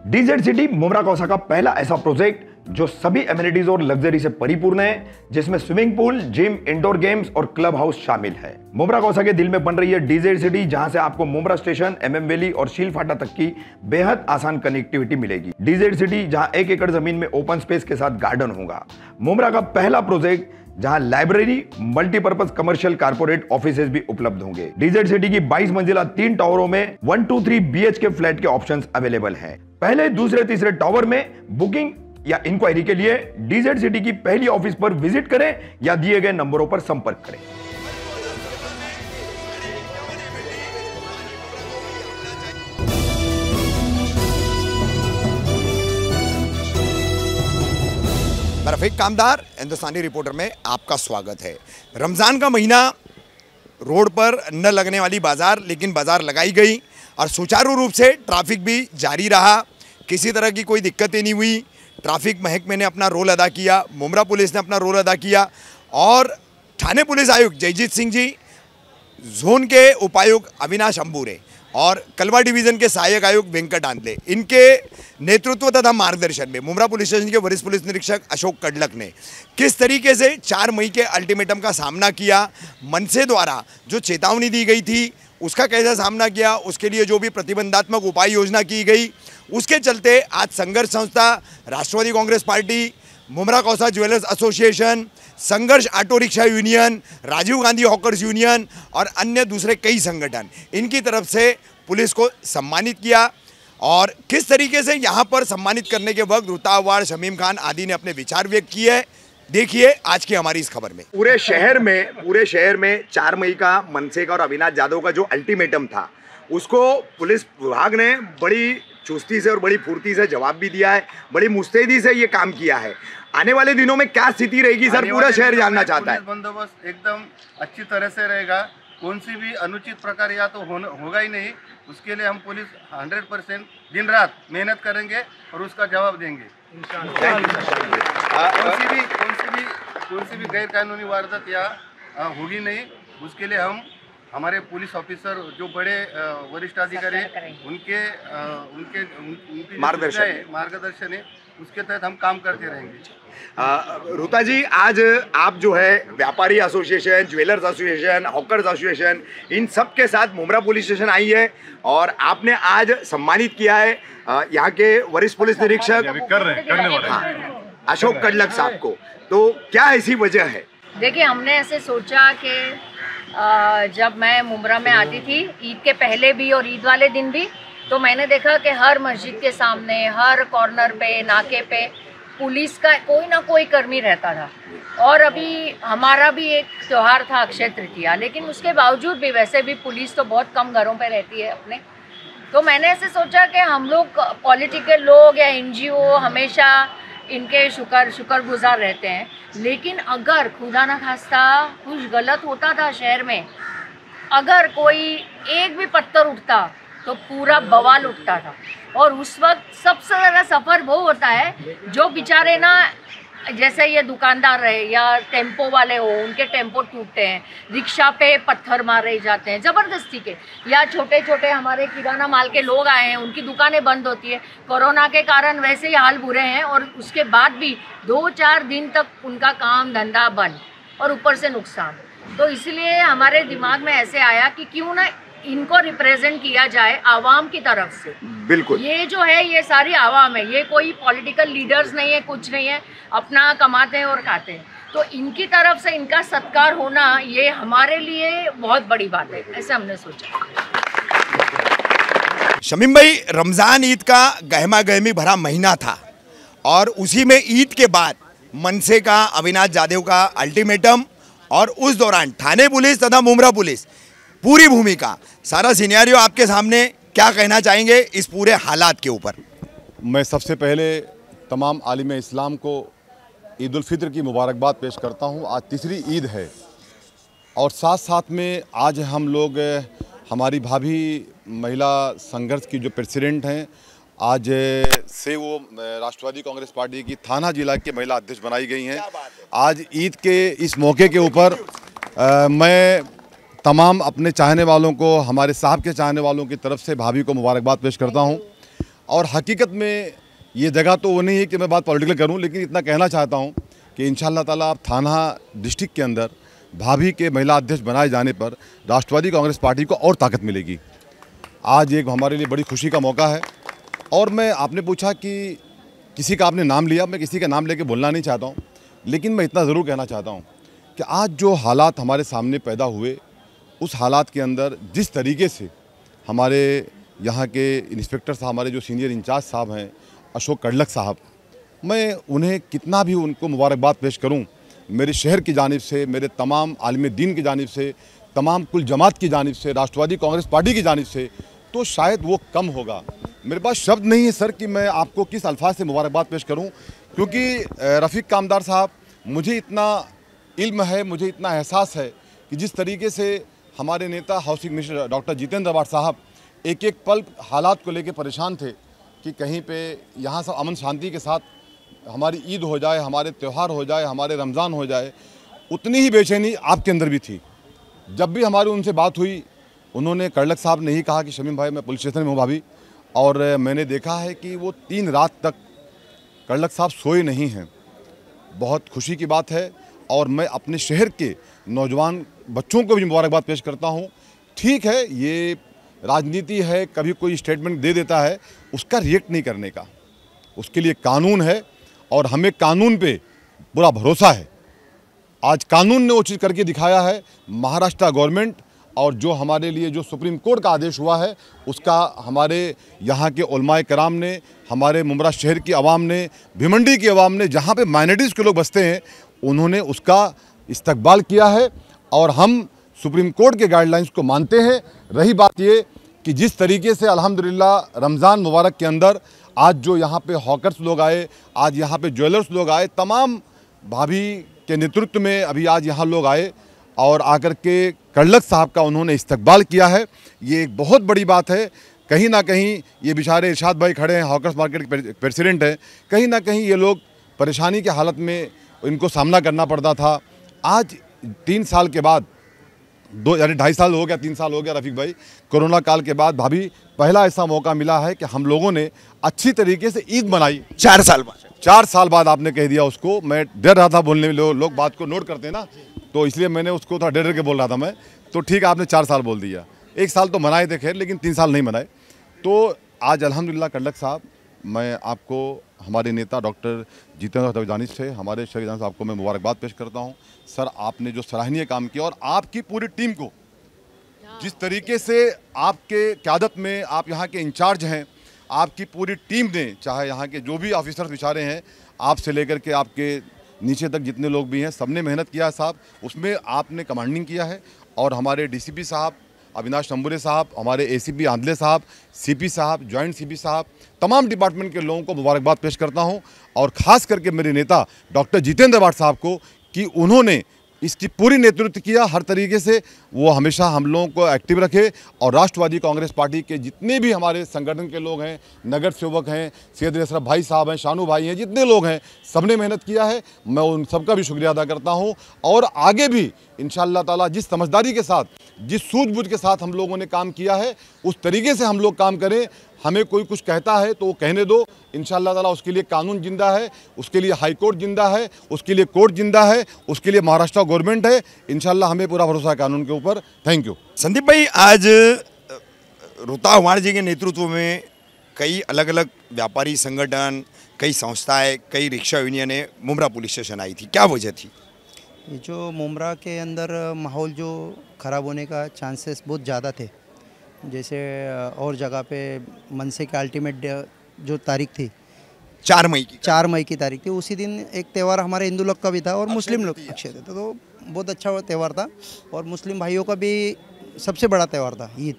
DZ city Mumbra Kausa का पहला ऐसा प्रोजेक्ट जो सभी एमिनिटीज और लग्जरी से परिपूर्ण है, जिसमें swimming pool, gym, indoor games और क्लब हाउस शामिल है। मुमरा कौसा के दिल में बन रही है डीजेड सिटी, जहां से आपको मुमरा स्टेशन, एमएम वैली और शील फाटा तक की बेहद आसान कनेक्टिविटी मिलेगी। डीजेड सिटी जहां 1 एकड़ जमीन में ओपन स्पेस के साथ गार्डन होगा। मुमरा का पहला प्रोजेक्ट जहां library, multipurpose commercial corporate offices भी उपलब्ध होंगे। डीजेड सिटी की 22 मंजिला 3 टावरों में 1 2 3 BHK फ्लैट के ऑप्शंस अवेलेबल हैं। पहले, दूसरे, तीसरे टावर में बुकिंग या इंक्वायरी के लिए डीजेड सिटी की पहली ऑफिस पर विजिट करें या दिए गए नंबरों पर संपर्क करें। रफीक कामदार हिंदुस्तानी रिपोर्टर में आपका स्वागत है। रमज़ान का महीना, रोड पर न लगने वाली बाज़ार, लेकिन बाज़ार लगाई गई और सुचारू रूप से ट्रैफिक भी जारी रहा। किसी तरह की कोई दिक्कतें नहीं हुई। ट्रैफिक महकमे ने अपना रोल अदा किया, मुमरा पुलिस ने अपना रोल अदा किया और थाने पुलिस आयुक्त जयजीत सिंह जी, जोन के उपायुक्त अविनाश अंबूरे और कलवा डिवीज़न के सहायक आयुक्त वेंकट आंदले, इनके नेतृत्व तथा मार्गदर्शन में मुमरा पुलिस स्टेशन के वरिष्ठ पुलिस निरीक्षक अशोक कडलक ने किस तरीके से 4 मई के अल्टीमेटम का सामना किया, मनसे द्वारा जो चेतावनी दी गई थी उसका कैसा सामना किया, उसके लिए जो भी प्रतिबंधात्मक उपाय योजना की गई, उसके चलते आज संघर्ष संस्था, Rashtrawadi Congress Party, Mumbra Kausa jewellers association, Sangharsh auto rickshaw union, Rajiv Gandhi hawkers union और अन्य दूसरे कई संगठन, इनकी तरफ से पुलिस को सम्मानित किया। और किस तरीके से यहाँ पर सम्मानित करने के वक्त रुतावाड़, शमीम खान आदि ने अपने विचार व्यक्त किए हैं, देखिए आज की हमारी इस खबर में। पूरे शहर में 4 मई का मनसे का और अविनाश जाधव का जो अल्टीमेटम था, उसको पुलिस विभाग ने बड़ी चुस्ती से और बड़ी फुर्ती से जवाब भी दिया है, बड़ी मुस्तैदी से ये काम किया है। आने वाले दिनों में क्या स्थिति रहेगी सर, पूरा शहर जानना चाहता है। बंदोबस्त एकदम अच्छी तरह से रहेगा, कौन सी भी अनुचित प्रकार या तो होगा ही नहीं। उसके लिए हम पुलिस 100% दिन रात मेहनत करेंगे और उसका जवाब देंगे। कौन सी भी गैर कानूनी वारदात या होगी नहीं, उसके लिए हम हमारे पुलिस ऑफिसर जो बड़े वरिष्ठ अधिकारी उनके मार्गदर्शन है, उसके तहत हम काम करते रहेंगे। रूता जी, आज आप जो है व्यापारी association, jewellers association, hawkers association, इन सब के साथ मुमरा पुलिस स्टेशन आई है और आपने आज सम्मानित किया है यहाँ के वरिष्ठ पुलिस निरीक्षक अशोक कडलक साहब को। तो क्या ऐसी वजह है? देखिए, हमने ऐसे सोचा कि जब मैं मुमरा में आती थी ईद के पहले भी और ईद वाले दिन भी, तो मैंने देखा कि हर मस्जिद के सामने, हर कॉर्नर पे, नाके पे पुलिस का कोई ना कोई कर्मी रहता था। और अभी हमारा भी एक त्यौहार था अक्षय तृतीया, लेकिन उसके बावजूद भी वैसे भी पुलिस तो बहुत कम घरों पे रहती है अपने। तो मैंने ऐसे सोचा कि हम लोग पॉलिटिकल लोग या NGO हमेशा इनके शुक्रगुजार रहते हैं, लेकिन अगर खुदा न खास्ता कुछ गलत होता था शहर में, अगर कोई एक भी पत्थर उठता तो पूरा बवाल उठता था। और उस वक्त सबसे ज़्यादा सफ़र वो होता है जो बेचारे ना, जैसे ये दुकानदार रहे या टेम्पो वाले हो, उनके टेम्पो टूटते हैं, रिक्शा पे पत्थर मारे जाते हैं ज़बरदस्ती के, या छोटे छोटे हमारे किराना माल के लोग आए हैं, उनकी दुकानें बंद होती है। कोरोना के कारण वैसे ही हाल बुरे हैं और उसके बाद भी 2-4 दिन तक उनका काम धंधा बंद और ऊपर से नुकसान। तो इसलिए हमारे दिमाग में ऐसे आया कि क्यों ना इनको रिप्रेजेंट किया जाए आवाम की तरफ से। बिल्कुल, ये जो है ये सारी आवाम है, ये कोई पॉलिटिकल लीडर्स नहीं है, कुछ नहीं है, अपना कमाते हैं और खाते हैं। तो इनकी तरफ से इनका सत्कार होना ये हमारे लिए बहुत बड़ी बात है, ऐसे हमने सोचा। शमीम भाई, रमज़ान ईद का गहमा गहमी भरा महीना था और उसी में ईद के बाद मनसे का, अविनाश जाधव का अल्टीमेटम और उस दौरान थाने पुलिस तथा मुमरा पुलिस पूरी भूमिका, सारा सिनेरियो आपके सामने, क्या कहना चाहेंगे इस पूरे हालात के ऊपर? मैं सबसे पहले तमाम आलिम इस्लाम को ईद उल फित्र की मुबारकबाद पेश करता हूं। आज तीसरी ईद है और साथ साथ में आज हम लोग, हमारी भाभी महिला संघर्ष की जो प्रेसिडेंट हैं, आज से वो राष्ट्रवादी कांग्रेस पार्टी की थाना जिला के महिला अध्यक्ष बनाई गई हैं। आज ईद के इस मौके के ऊपर मैं तमाम अपने चाहने वालों को, हमारे साहब के चाहने वालों की तरफ से भाभी को मुबारकबाद पेश करता हूं। और हकीकत में ये जगह तो वो नहीं है कि मैं बात पॉलिटिकल करूं, लेकिन इतना कहना चाहता हूं कि इंशाअल्लाह ताला अब थाना डिस्ट्रिक्ट के अंदर भाभी के महिला अध्यक्ष बनाए जाने पर राष्ट्रवादी कांग्रेस पार्टी को और ताकत मिलेगी। आज एक हमारे लिए बड़ी खुशी का मौका है। और मैं आपने पूछा कि किसी का आपने नाम लिया, मैं किसी का नाम लेके बोलना नहीं चाहता हूँ, लेकिन मैं इतना ज़रूर कहना चाहता हूँ कि आज जो हालात हमारे सामने पैदा हुए, उस हालात के अंदर जिस तरीके से हमारे यहाँ के इंस्पेक्टर साहब, हमारे जो सीनियर इंचार्ज साहब हैं अशोक कड़लक साहब, मैं उन्हें कितना भी उनको मुबारकबाद पेश करूँ मेरे शहर की जानिब से, मेरे तमाम आलिम दीन की जानिब से, तमाम कुल जमात की जानिब से, राष्ट्रवादी कांग्रेस पार्टी की जानिब से, तो शायद वो कम होगा। मेरे पास शब्द नहीं है सर कि मैं आपको किस अल्फाज से मुबारकबाद पेश करूं, क्योंकि रफ़ीक कामदार साहब, मुझे इतना इल्म है, मुझे इतना एहसास है कि जिस तरीके से हमारे नेता housing minister doctor Jitendra Awhad साहब एक एक पल हालात को लेकर परेशान थे कि कहीं पे यहाँ सब अमन शांति के साथ हमारी ईद हो जाए, हमारे त्यौहार हो जाए, हमारे रमज़ान हो जाए, उतनी ही बेचैनी आपके अंदर भी थी। जब भी हमारी उनसे बात हुई, उन्होंने कड़लक साहब ने ही कहा कि शमीम भाई मैं पुलिस स्टेशन में हूँ भाभी, और मैंने देखा है कि वो 3 रात तक कड़लक साहब सोए नहीं हैं। बहुत खुशी की बात है और मैं अपने शहर के नौजवान बच्चों को भी मुबारकबाद पेश करता हूँ। ठीक है, ये राजनीति है, कभी कोई स्टेटमेंट दे देता है, उसका रिएक्ट नहीं करने का, उसके लिए कानून है और हमें कानून पे पूरा भरोसा है। आज कानून ने वो चीज़ करके दिखाया है। महाराष्ट्र गवर्नमेंट और जो हमारे लिए जो सुप्रीम कोर्ट का आदेश हुआ है, उसका हमारे यहाँ के उलमाए कराम ने, हमारे मुमरा शहर की आवाम ने, भिमंडी की आवाम ने, जहाँ पे माइनॉरिटीज़ के लोग बसते हैं, उन्होंने उसका इस्तकबाल किया है और हम सुप्रीम कोर्ट के गाइडलाइंस को मानते हैं। रही बात ये कि जिस तरीके से अल्हम्दुलिल्लाह रमज़ान मुबारक के अंदर आज जो यहाँ पे हॉकर्स लोग आए, आज यहाँ पे ज्वेलर्स लोग आए, तमाम भाभी के नेतृत्व में अभी आज यहाँ लोग आए और आकर के कड़लक साहब का उन्होंने इस्तकबाल किया है। ये एक बहुत बड़ी बात है। कहीं ना कहीं ये बेचारे इरशाद भाई खड़े हैं, हॉकर्स मार्केट के प्रेसिडेंट हैं, कहीं ना कहीं ये लोग परेशानी की हालत में इनको सामना करना पड़ता था। आज 3 साल के बाद, 2.5 साल हो गया, 3 साल हो गया रफ़ीक भाई, कोरोना काल के बाद भाभी पहला ऐसा मौका मिला है कि हम लोगों ने अच्छी तरीके से ईद मनाई। 4 साल बाद 4 साल बाद आपने कह दिया उसको, मैं डर रहा था बोलने में, लोग बात को नोट करते हैं ना, तो इसलिए मैंने उसको थोड़ा डर के बोल रहा था मैं, तो ठीक है आपने 4 साल बोल दिया। 1 साल तो मनाए थे खैर, लेकिन 3 साल नहीं मनाए। तो आज अल्हम्दुलिल्लाह कड़लक साहब, मैं आपको हमारे नेता डॉक्टर जितेंद्र जानिब से, हमारे शहीदान साहब को मैं मुबारकबाद पेश करता हूँ। सर, आपने जो सराहनीय काम किया और आपकी पूरी टीम को जिस तरीके से आपके क़यादत में, आप यहाँ के इंचार्ज हैं, आपकी पूरी टीम ने, चाहे यहाँ के जो भी ऑफिसर्स बेचारे हैं, आपसे लेकर के आपके नीचे तक जितने लोग भी हैं, सबने मेहनत किया है साहब, उसमें आपने कमांडिंग किया है। और हमारे डीसीपी साहब अविनाश नंबुरे साहब, हमारे एसीपी आंदले साहब, सीपी साहब, जॉइंट सीपी साहब, तमाम डिपार्टमेंट के लोगों को मुबारकबाद पेश करता हूं। और ख़ास करके मेरे नेता डॉक्टर जितेंद्र अवाड साहब को कि उन्होंने इसकी पूरी नेतृत्व किया हर तरीके से। वो हमेशा हम लोगों को एक्टिव रखे और राष्ट्रवादी कांग्रेस पार्टी के जितने भी हमारे संगठन के लोग हैं, नगर सेवक हैं, सैयद अशरफ भाई साहब हैं, शानू भाई हैं, जितने लोग हैं, सबने मेहनत किया है। मैं उन सबका भी शुक्रिया अदा करता हूं। और आगे भी इंशाअल्लाह ताला जिस समझदारी के साथ, जिस सूझबूझ के साथ हम लोगों ने काम किया है, उस तरीके से हम लोग काम करें। हमें कोई कुछ कहता है तो वो कहने दो, इंशाअल्लाह ताला उसके लिए कानून जिंदा है, उसके लिए हाई कोर्ट जिंदा है, उसके लिए कोर्ट जिंदा है, उसके लिए महाराष्ट्र गवर्नमेंट है। इंशाअल्लाह हमें पूरा भरोसा है कानून के ऊपर। Thank you. संदीप भाई, आज रुता हुमाड़ जी के नेतृत्व में कई अलग अलग व्यापारी संगठन, कई संस्थाएं, कई रिक्शा यूनियनें मुमरा पुलिस स्टेशन आई थी, क्या वजह थी? ये जो मुमरा के अंदर माहौल जो ख़राब होने का चांसेस बहुत ज़्यादा थे, जैसे और जगह पे मनसे के अल्टीमेट जो तारीख थी 4 मई की तारीख थी, उसी दिन एक त्यौहार हमारे हिंदू लोग का भी था और मुस्लिम लोग अक्षय थे, तो बहुत अच्छा वो त्यौहार था और मुस्लिम भाइयों का भी सबसे बड़ा त्यौहार था ईद।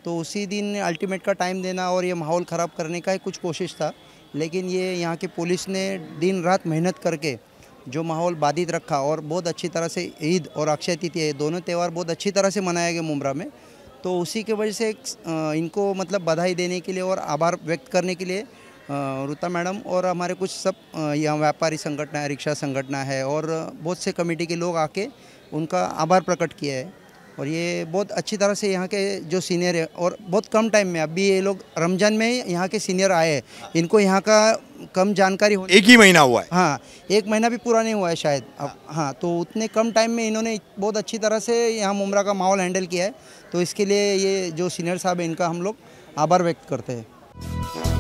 तो उसी दिन अल्टीमेट का टाइम देना और ये माहौल ख़राब करने का कुछ कोशिश था, लेकिन ये यहाँ की पुलिस ने दिन रात मेहनत करके जो माहौल बाधित रखा और बहुत अच्छी तरह से ईद और अक्षय तृतीया दोनों त्यौहार बहुत अच्छी तरह से मनाया गया मुमरा में। तो उसी के वजह से इनको मतलब बधाई देने के लिए और आभार व्यक्त करने के लिए रुता मैडम और हमारे कुछ सब यहाँ व्यापारी संगठन है, रिक्शा संगठन है और बहुत से कमेटी के लोग आके उनका आभार प्रकट किया है। और ये बहुत अच्छी तरह से यहाँ के जो सीनियर है, और बहुत कम टाइम में अभी ये लोग रमज़ान में यहाँ के सीनियर आए हैं, इनको यहाँ का कम जानकारी हो। एक ही महीना हुआ है। हाँ, 1 महीना भी पूरा नहीं हुआ है शायद अब। हाँ, तो उतने कम टाइम में इन्होंने बहुत अच्छी तरह से यहाँ मुमरा का माहौल हैंडल किया है, तो इसके लिए ये जो सीनियर साहब है इनका हम लोग आभार व्यक्त करते हैं।